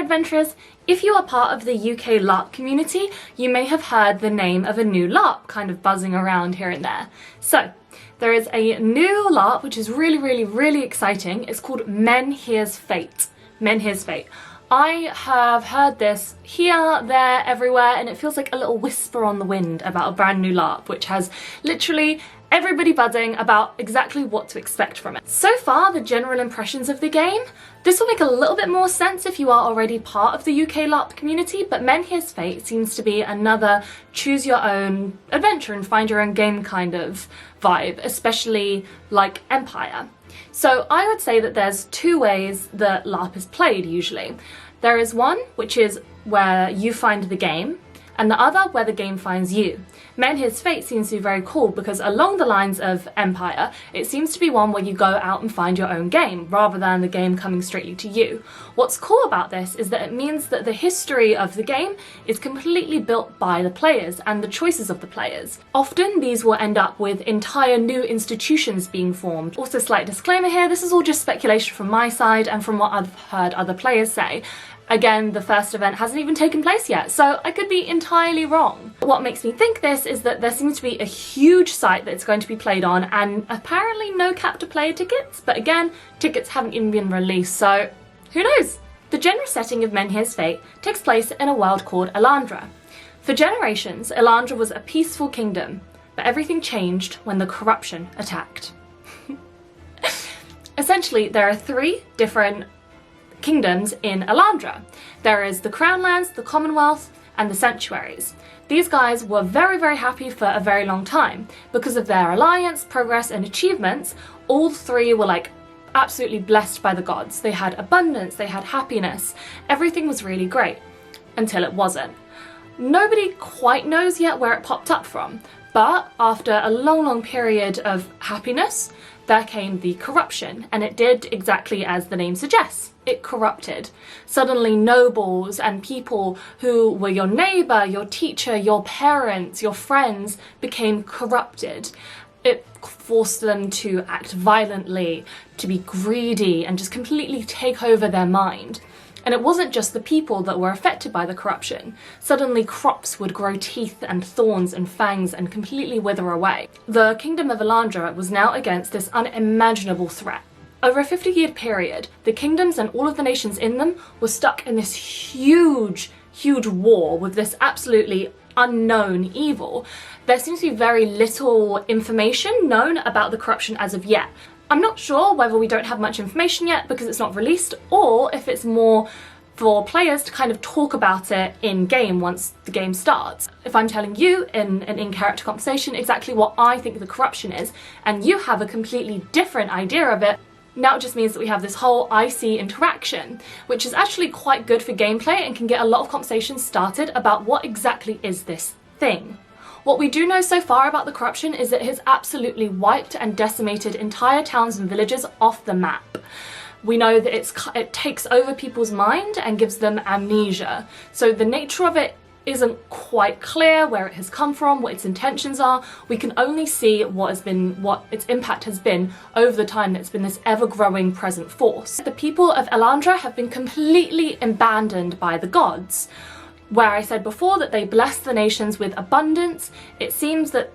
adventurers, if you are part of the UK LARP community, you may have heard the name of a new LARP kind of buzzing around here and there. So, there is a new LARP which is really exciting. It's called Menhir's Fate. Menhir's Fate. I have heard this here, there, everywhere, and it feels like a little whisper on the wind about a brand new LARP, which has literally everybody buzzing about exactly what to expect from it. So far, the general impressions of the game, this will make a little bit more sense if you are already part of the UK LARP community, but Menhir's Fate seems to be another choose your own adventure and find your own game kind of vibe, especially like Empire. So I would say that there's two ways that LARP is played usually. There is one which is where you find the game, and the other where the game finds you. Menhir's Fate seems to be very cool because along the lines of Empire, it seems to be one where you go out and find your own game rather than the game coming straightly to you. What's cool about this is that it means that the history of the game is completely built by the players and the choices of the players. Often these will end up with entire new institutions being formed. Also, slight disclaimer here, this is all just speculation from my side and from what I've heard other players say. Again, the first event hasn't even taken place yet, so I could be entirely wrong. What makes me think this is that there seems to be a huge site that it's going to be played on and apparently no cap to player tickets, but again, tickets haven't even been released, so who knows? The general setting of Menhir's Fate takes place in a world called Elandra. For generations, Elandra was a peaceful kingdom, but everything changed when the corruption attacked. Essentially, there are three different kingdoms in Elandra. There is the Crown Lands, the Commonwealth, and the Sanctuaries. These guys were very happy for a very long time. Because of their alliance, progress, and achievements, all three were like absolutely blessed by the gods. They had abundance, they had happiness, everything was really great. Until it wasn't. Nobody quite knows yet where it popped up from, but after a long period of happiness, there came the corruption, and it did exactly as the name suggests. It corrupted. Suddenly nobles and people who were your neighbour, your teacher, your parents, your friends became corrupted. It forced them to act violently, to be greedy, and just completely take over their mind. And it wasn't just the people that were affected by the corruption. Suddenly crops would grow teeth and thorns and fangs and completely wither away. The Kingdom of Elandra was now against this unimaginable threat. Over a 50-year period, the kingdoms and all of the nations in them were stuck in this huge war with this absolutely unknown evil. There seems to be very little information known about the corruption as of yet. I'm not sure whether we don't have much information yet because it's not released, or if it's more for players to kind of talk about it in-game once the game starts. If I'm telling you in an in-character conversation exactly what I think the corruption is, and you have a completely different idea of it, now it just means that we have this whole I-see interaction, which is actually quite good for gameplay and can get a lot of conversations started about what exactly is this thing. What we do know so far about the corruption is that it has absolutely wiped and decimated entire towns and villages off the map. We know that it takes over people's mind and gives them amnesia. So the nature of it isn't quite clear, where it has come from, what its intentions are. We can only see what its impact has been over the time that it's been this ever-growing present force. The people of Elandra have been completely abandoned by the gods. Where I said before that they bless the nations with abundance, it seems that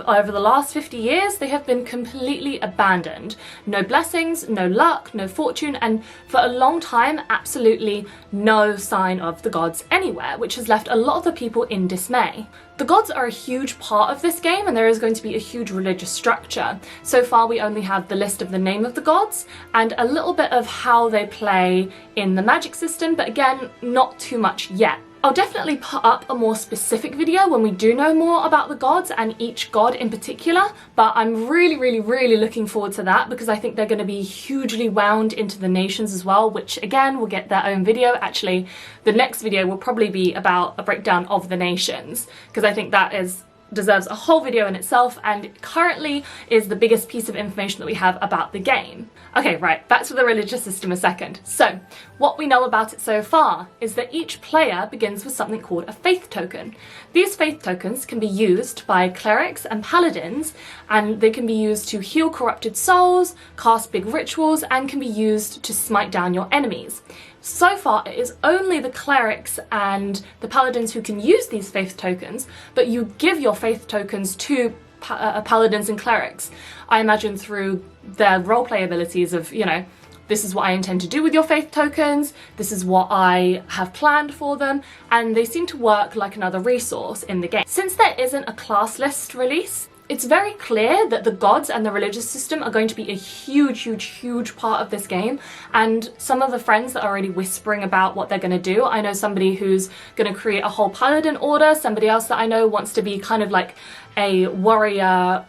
over the last 50 years they have been completely abandoned. No blessings, no luck, no fortune, and for a long time absolutely no sign of the gods anywhere, which has left a lot of the people in dismay. The gods are a huge part of this game, and there is going to be a huge religious structure. So far we only have the list of the name of the gods and a little bit of how they play in the magic system, but again, not too much yet. I'll definitely put up a more specific video when we do know more about the gods and each god in particular, but I'm really looking forward to that because I think they're going to be hugely wound into the nations as well, which again will get their own video. Actually, the next video will probably be about a breakdown of the nations because I think that deserves a whole video in itself and currently is the biggest piece of information that we have about the game. Okay, right, back to the religious system a second. So, what we know about it so far is that each player begins with something called a faith token. These faith tokens can be used by clerics and paladins, and they can be used to heal corrupted souls, cast big rituals, and can be used to smite down your enemies. So far, it is only the clerics and the paladins who can use these faith tokens, but you give your faith tokens to paladins and clerics. I imagine through their roleplay abilities of, you know, this is what I intend to do with your faith tokens, this is what I have planned for them, and they seem to work like another resource in the game. Since there isn't a class list release, it's very clear that the gods and the religious system are going to be a huge part of this game, and some of the friends that are already whispering about what they're going to do. I know somebody who's going to create a whole paladin order, somebody else that I know wants to be kind of like a warrior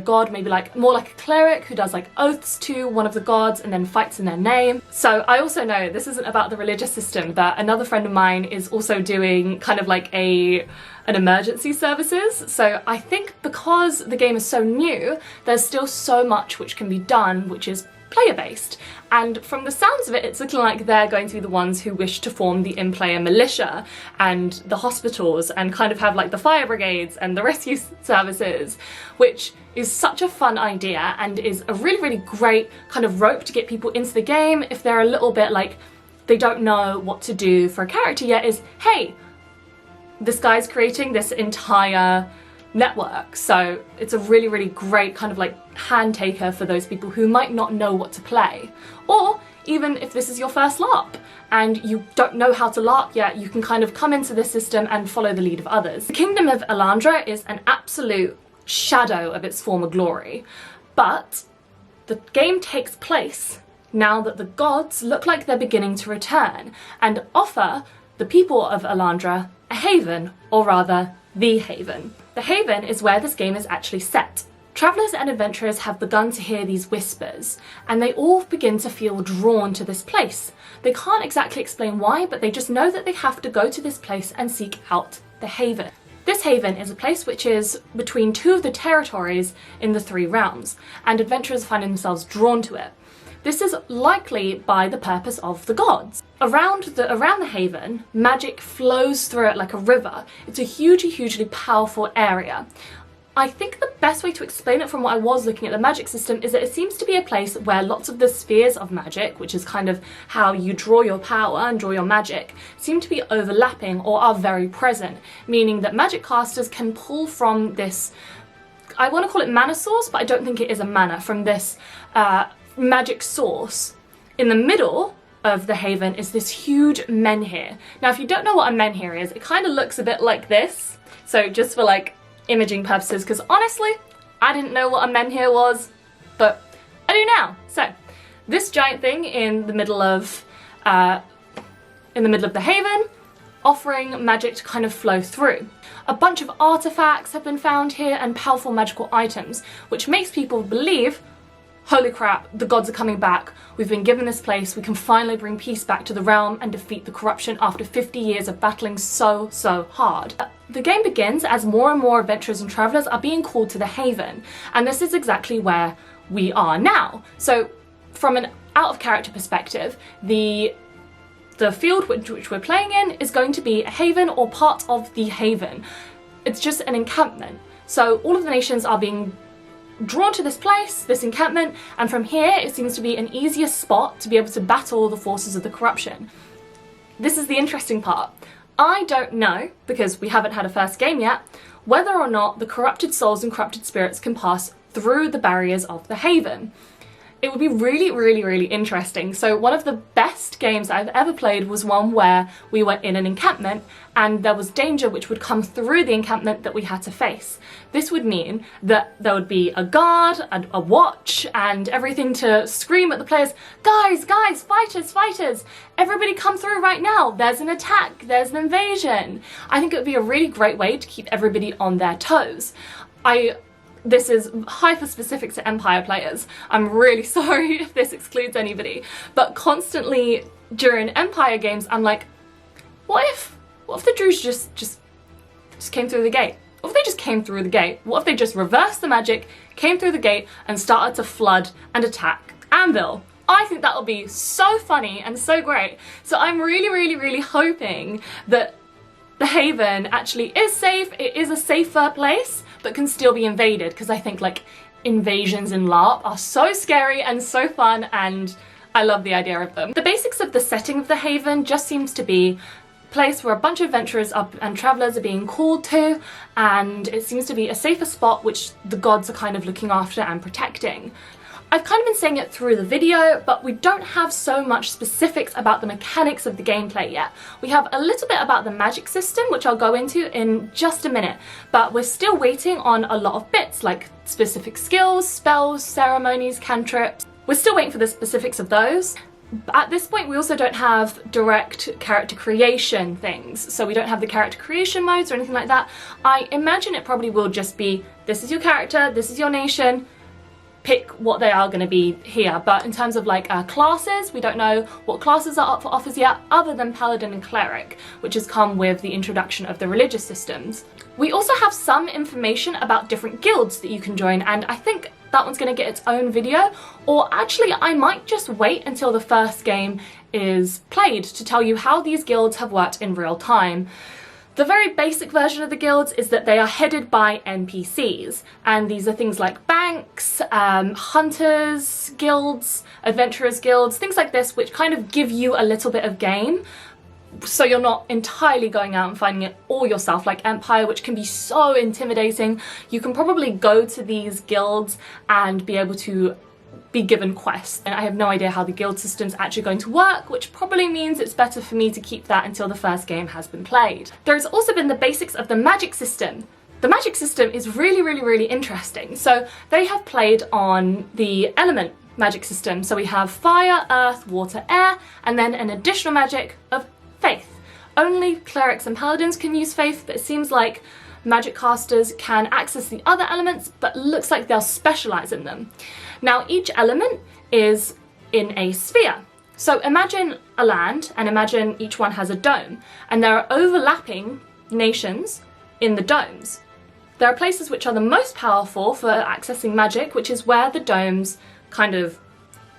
god, maybe like more like a cleric who does like oaths to one of the gods and then fights in their name. So I also know this isn't about the religious system, that another friend of mine is also doing kind of like an emergency services. So I think because the game is so new, there's still so much which can be done which is player-based, and from the sounds of it, it's looking like they're going to be the ones who wish to form the in-player militia and the hospitals and kind of have like the fire brigades and the rescue services, which is such a fun idea and is a really great kind of rope to get people into the game if they're a little bit like they don't know what to do for a character yet. Is, hey, this guy's creating this entire network, so it's a really great kind of like hand taker for those people who might not know what to play. Or even if this is your first LARP and you don't know how to LARP yet, you can kind of come into this system and follow the lead of others. The Kingdom of Elandra is an absolute shadow of its former glory, but the game takes place now that the gods look like they're beginning to return and offer the people of Elandra a haven, or rather the haven. The haven is where this game is actually set. Travellers and adventurers have begun to hear these whispers, and they all begin to feel drawn to this place. They can't exactly explain why, but they just know that they have to go to this place and seek out the haven. This haven is a place which is between two of the territories in the three realms, and adventurers find themselves drawn to it. This is likely by the purpose of the gods. Around the haven, magic flows through it like a river. It's a hugely powerful area. I think the best way to explain it from what I was looking at the magic system is that it seems to be a place where lots of the spheres of magic, which is kind of how you draw your power and draw your magic, seem to be overlapping or are very present, meaning that magic casters can pull from this, I want to call it mana source, but I don't think it is a mana, from this magic source. In the middle of the haven is this huge menhir. Now, if you don't know what a menhir is, it kind of looks a bit like this. So just for like imaging purposes, because honestly, I didn't know what a menhir was, but I do now. So this giant thing in the middle of the haven, offering magic to kind of flow through. A bunch of artifacts have been found here and powerful magical items, which makes people believe, holy crap, the gods are coming back. We've been given this place. We can finally bring peace back to the realm and defeat the corruption after 50 years of battling so hard. The game begins as more and more adventurers and travellers are being called to the haven, and this is exactly where we are now. So from an out-of-character perspective, the field which we're playing in is going to be a haven or part of the haven. It's just an encampment. So all of the nations are being drawn to this place, this encampment, and from here it seems to be an easier spot to be able to battle the forces of the corruption. This is the interesting part. I don't know, because we haven't had a first game yet, whether or not the corrupted souls and corrupted spirits can pass through the barriers of the haven. It would be really interesting. So one of the best games I've ever played was one where we were in an encampment and there was danger which would come through the encampment that we had to face. This would mean that there would be a guard, a watch, and everything to scream at the players, guys, fighters, everybody come through right now, there's an attack, there's an invasion. I think it would be a really great way to keep everybody on their toes. This is hyper-specific to Empire players. I'm really sorry if this excludes anybody, but constantly during Empire games, I'm like, what if the Druze just came through the gate? What if they just came through the gate? What if they just reversed the magic, came through the gate, and started to flood and attack Anvil? I think that would be so funny and so great. So I'm really hoping that the Haven actually is safe, it is a safer place, but can still be invaded, because I think like invasions in LARP are so scary and so fun, and I love the idea of them. The basics of the setting of the Haven just seems to be a place where a bunch of adventurers and travellers are being called to, and it seems to be a safer spot which the gods are kind of looking after and protecting. I've kind of been saying it through the video, but we don't have so much specifics about the mechanics of the gameplay yet. We have a little bit about the magic system, which I'll go into in just a minute, but we're still waiting on a lot of bits like specific skills, spells, ceremonies, cantrips. We're still waiting for the specifics of those. At this point, we also don't have direct character creation things, so we don't have the character creation modes or anything like that. I imagine it probably will just be, this is your character, this is your nation, pick what they are going to be here. But in terms of like classes, we don't know what classes are up for offers yet, other than Paladin and Cleric, which has come with the introduction of the religious systems. We also have some information about different guilds that you can join, and I think that one's going to get its own video, or actually I might just wait until the first game is played to tell you how these guilds have worked in real time. The very basic version of the guilds is that they are headed by NPCs, and these are things like banks, hunters guilds, adventurers guilds, things like this, which kind of give you a little bit of game, so you're not entirely going out and finding it all yourself like Empire, which can be so intimidating. You can probably go to these guilds and be able to be given quests, and I have no idea how the guild system's actually going to work, which probably means it's better for me to keep that until the first game has been played. There's also been the basics of the magic system. The magic system is really interesting. So they have played on the element magic system, so we have fire, earth, water, air, and then an additional magic of faith. Only clerics and paladins can use faith, but it seems like magic casters can access the other elements, but looks like they'll specialize in them. Now, each element is in a sphere. So imagine a land, and imagine each one has a dome, and there are overlapping nations in the domes. There are places which are the most powerful for accessing magic, which is where the domes kind of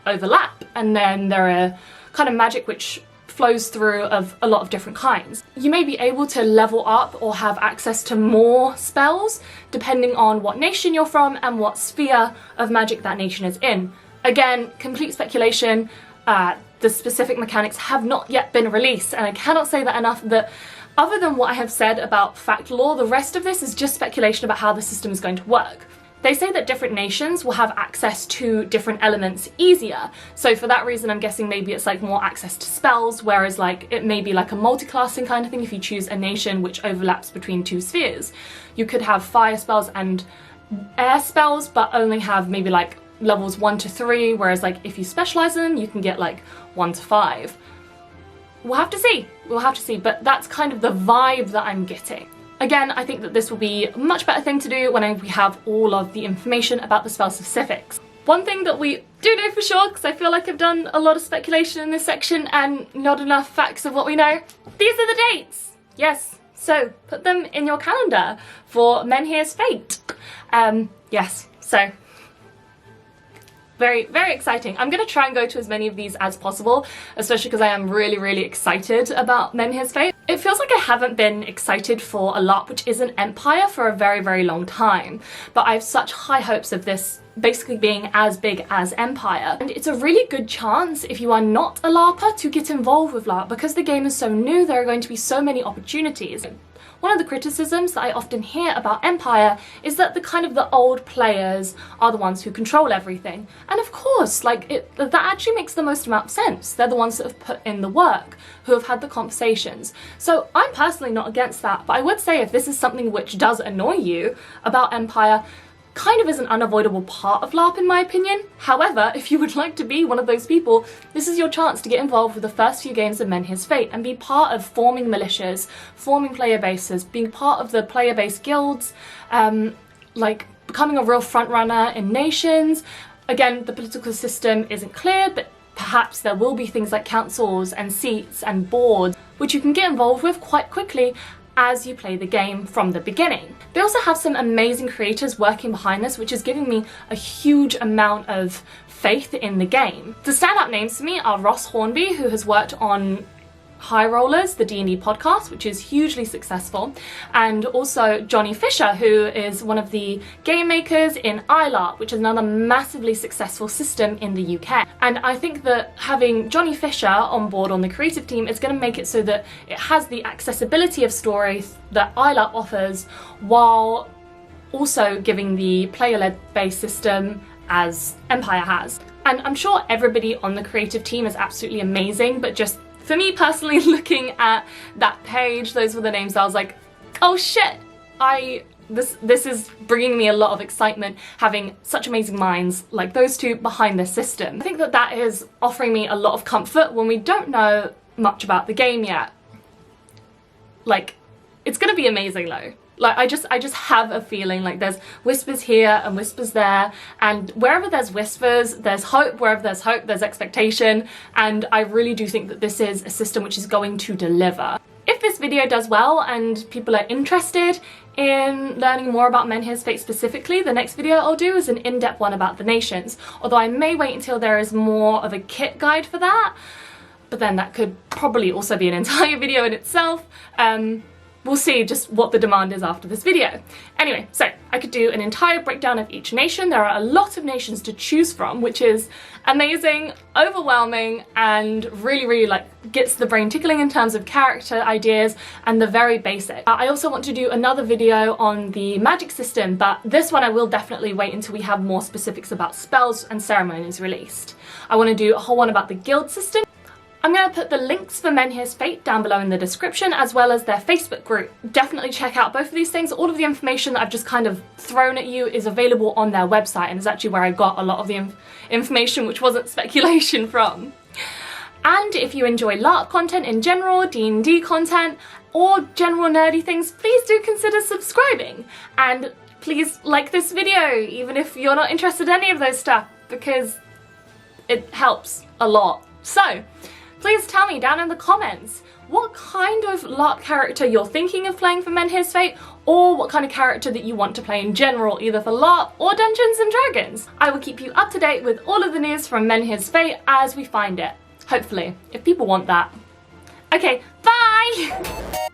overlap, and then there are kind of magic which flows through of a lot of different kinds. You may be able to level up or have access to more spells depending on what nation you're from and what sphere of magic that nation is in. Again, complete speculation. The specific mechanics have not yet been released, and I cannot say that enough, that other than what I have said about fact lore, the rest of this is just speculation about how the system is going to work. They say that different nations will have access to different elements easier, so for that reason I'm guessing maybe it's like more access to spells, whereas like it may be like a multi-classing kind of thing if you choose a nation which overlaps between two spheres. You could have fire spells and air spells, but only have maybe like levels 1 to 3, whereas like if you specialise in them you can get like 1 to 5. We'll have to see, but that's kind of the vibe that I'm getting. Again, I think that this will be a much better thing to do when we have all of the information about the spell specifics. One thing that we do know for sure, because I feel like I've done a lot of speculation in this section and not enough facts of what we know, these are the dates! Yes, so put them in your calendar for Menhir's fate. Yes, so very exciting. I'm going to try and go to as many of these as possible, especially because I am really excited about Menhir's fate. It feels like I haven't been excited for a LARP which isn't Empire for a very long time, but I have such high hopes of this basically being as big as Empire. And it's a really good chance, if you are not a LARPer, to get involved with LARP. Because the game is so new, there are going to be so many opportunities. One of the criticisms that I often hear about Empire is that the old players are the ones who control everything. And of course, that actually makes the most amount of sense. They're the ones that have put in the work, who have had the conversations. So I'm personally not against that, but I would say if this is something which does annoy you about Empire, kind of is an unavoidable part of LARP in my opinion. However, if you would like to be one of those people, this is your chance to get involved with the first few games of Menhir's Fate and be part of forming militias, forming player bases, being part of the player base guilds, becoming a real front runner in nations. Again, the political system isn't clear, but perhaps there will be things like councils and seats and boards which you can get involved with quite quickly as you play the game from the beginning. They also have some amazing creators working behind this, which is giving me a huge amount of faith in the game. The standout names to me are Ross Hornby, who has worked on High Rollers, the D&D podcast, which is hugely successful, and also Johnny Fisher, who is one of the game makers in LARP, which is another massively successful system in the UK. And I think that having Johnny Fisher on board on the creative team is going to make it so that it has the accessibility of stories that LARP offers, while also giving the player-led based system as Empire has. And I'm sure everybody on the creative team is absolutely amazing, but just for me personally, looking at that page, those were the names I was like, oh shit, this is bringing me a lot of excitement, having such amazing minds like those two behind this system. I think that that is offering me a lot of comfort when we don't know much about the game yet. Like, it's gonna be amazing though. Like, I just have a feeling like there's whispers here and whispers there, and wherever there's whispers, there's hope. Wherever there's hope, there's expectation, and I really do think that this is a system which is going to deliver. If this video does well and people are interested in learning more about Menhir's fate specifically, the next video I'll do is an in-depth one about the nations, although I may wait until there is more of a kit guide for that, but then that could probably also be an entire video in itself. We'll see just what the demand is after this video. Anyway, so I could do an entire breakdown of each nation. There are a lot of nations to choose from, which is amazing, overwhelming, and really like gets the brain tickling in terms of character ideas and the very basic. I also want to do another video on the magic system, but this one I will definitely wait until we have more specifics about spells and ceremonies released. I want to do a whole one about the guild system. I'm going to put the links for Menhir's Fate down below in the description, as well as their Facebook group. Definitely check out both of these things. All of the information that I've just kind of thrown at you is available on their website, and is actually where I got a lot of the information which wasn't speculation from. And if you enjoy LARP content in general, D&D content, or general nerdy things, please do consider subscribing. And please like this video, even if you're not interested in any of those stuff, because it helps a lot. So, please tell me down in the comments what kind of LARP character you're thinking of playing for Menhir's Fate, or what kind of character that you want to play in general, either for LARP or Dungeons and Dragons. I will keep you up to date with all of the news from Menhir's Fate as we find it. Hopefully, if people want that. Okay, bye!